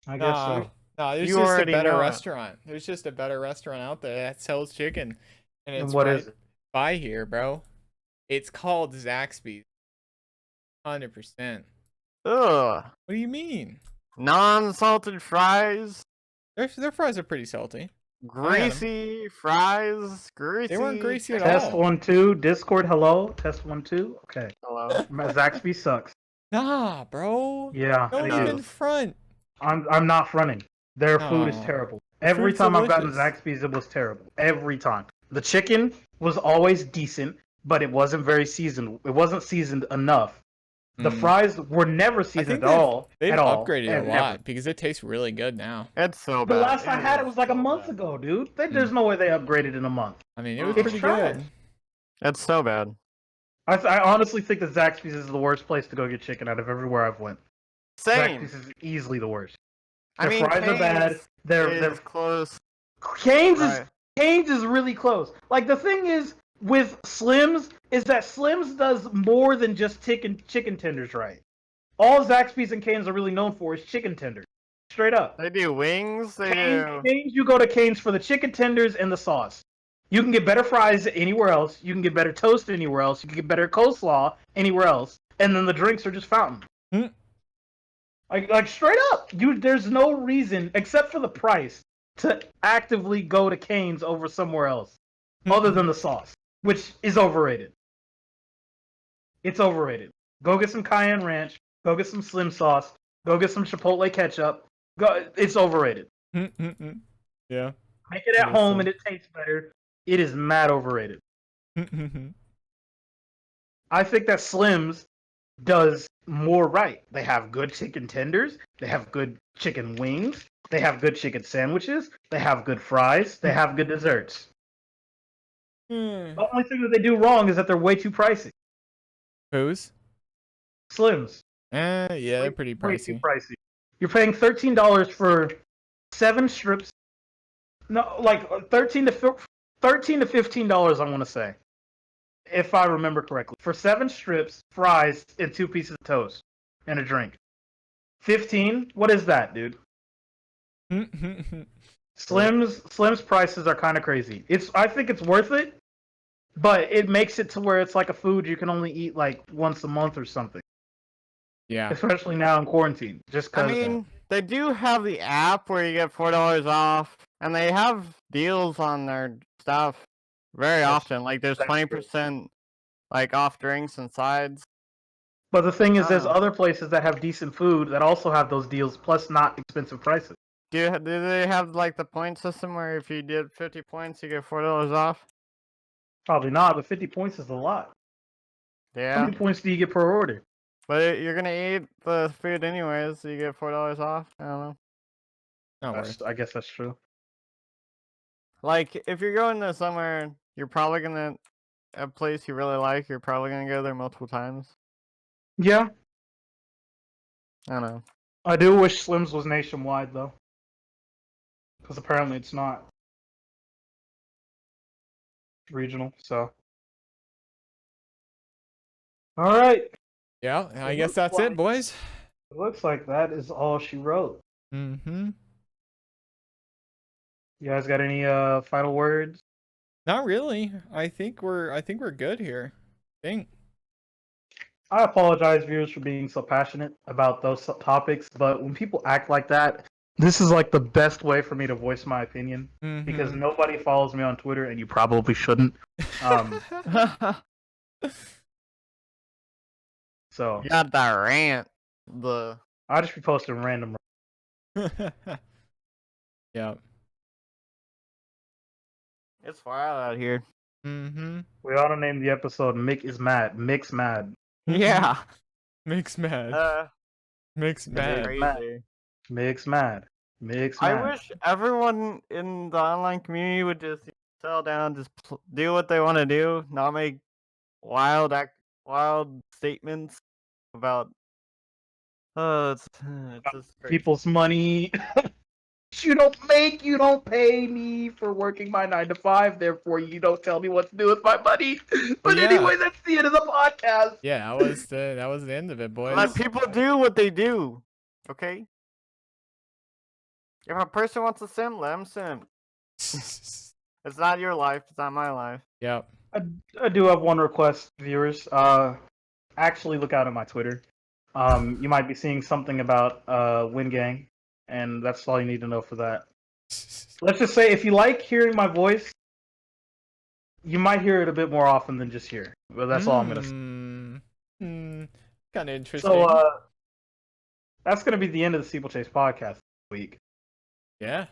I guess so. No, there's You just a already better know it. restaurant. There's just a better restaurant out there that sells chicken, and And it's what right is it? by here, bro. It's called Zaxby's. 100%. Ugh. What do you mean? Non-salted fries, Their fries are pretty salty. greasy fries, greasy. They weren't greasy at Test all. 1 2. Discord, hello. Test 1 2. Okay. Hello. Zaxby sucks. Nah, bro. Yeah, Don't it even does. front. I'm not fronting. Their food is No. terrible. The Every food's time I've gotten delicious. Zaxby's, it was terrible. Every time. The chicken was always decent, but it wasn't very seasoned. It wasn't seasoned enough. The Mm. fries were never I seasoned think at all. they've at all, upgraded a and lot never. because it tastes really good now. It's so The bad. last I had it is was like a so month bad. ago, dude. There's no way they upgraded in a month. I mean, it was It's pretty trash. good. It's so bad. I honestly think that Zaxby's is the worst place to go get chicken out of everywhere I've went. Same. Zaxby's is easily the worst. I Their mean, fries are bad. Cane's They're is close. Cane's is Right. Cane's is really close. Like the thing is with Slims is that Slims does more than just chicken tenders right. All Zaxby's and Cane's are really known for is chicken tenders. Straight up. They do wings. They do. Cane's, you go to Cane's for the chicken tenders and the sauce. You can get better fries anywhere else. You can get better toast anywhere else. You can get better coleslaw anywhere else. And then the drinks are just fountain. Hmm. Like straight up. There's no reason except for the price to actively go to Cane's over somewhere else. Other than the sauce, which is overrated. It's overrated. Go get some cayenne ranch. Go get some slim sauce. Go get some chipotle ketchup. It's overrated. Yeah. Make it at Yes, home sir. and it tastes better. It is mad overrated. I think that Slim's does more right. They have good chicken tenders. They have good chicken wings. They have good chicken sandwiches. They have good fries. They have good desserts. The only thing that they do wrong is that they're way too pricey. Who's? Slims. Yeah, they're pretty Way too pricey. pricey. You're paying $13 for 7 strips. No, like $13 to $15. I want to say, if I remember correctly, for 7 strips, fries, and 2 pieces of toast and a drink. 15? What is that, dude? Slim's prices are kind of crazy. I think it's worth it, but it makes it to where it's like a food you can only eat like once a month or something. Yeah. Especially now in quarantine, just I because. mean, they do have the app where you get $4 off, and they have deals on their stuff very often. Like there's that's true. 20% like off drinks and sides. But the thing is, there's Oh. other places that have decent food that also have those deals, plus not expensive prices. Do they have like the point system where if you did 50 points, you get $4 off? Probably not, but 50 points is a lot. How Yeah, many points do you get per order? but you're gonna eat the food anyways, so you get $4 off. I don't know. Not worth. I guess that's true. Like if you're going to somewhere, you're probably gonna a place you really like. You're probably gonna go there multiple times. Yeah, I don't know. I do wish Slim's was nationwide though, because apparently it's not regional. So, all right, Yeah, I It guess looks that's like- it, boys. it looks like that is all she wrote. Mm-hmm. You guys got any final words? Not really. I think we're good here. I apologize, viewers, for being so passionate about those topics, but when people act like that, this is like the best way for me to voice my opinion because Mhm. nobody follows me on Twitter, and you probably shouldn't. So You got that rant. I'll just be posting random. Yeah. It's wild out here. Mm-hmm. We ought to name the episode "Mick is Mad." Mick's mad. Yeah. Makes mad. Makes It's mad. crazy. Mick's mad. Mix I match. wish everyone in the online community would just settle down, just do what they want to do, not make wild statements about. It's just crazy. People's money. You don't make, you don't pay me for working my 9 to 5. Therefore, you don't tell me what to do with my money. But yeah. anyway, that's the end of the podcast. Yeah, that was the end of it, boys. Let people do what they do. Okay. If a person wants to sim, let them sim. It's not your life. It's not my life. Yep. I do have one request, viewers. Actually, look out at my Twitter. You might be seeing something about Wingang, and that's all you need to know for that. Let's just say, if you like hearing my voice, you might hear it a bit more often than just here. But that's all I'm gonna say. Kind of interesting. So that's gonna be the end of the Steeplechase podcast this week. Yeah.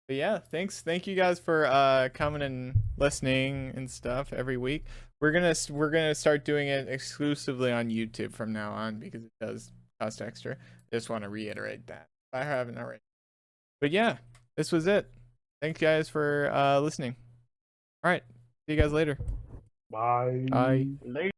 But yeah, thank you guys for coming and listening and stuff every week. We're gonna start doing it exclusively on YouTube from now on because it does cost extra. Just want to reiterate that I haven't already. But yeah, this was it. Thank you guys for listening. All right, see you guys later. Bye. Bye. Later.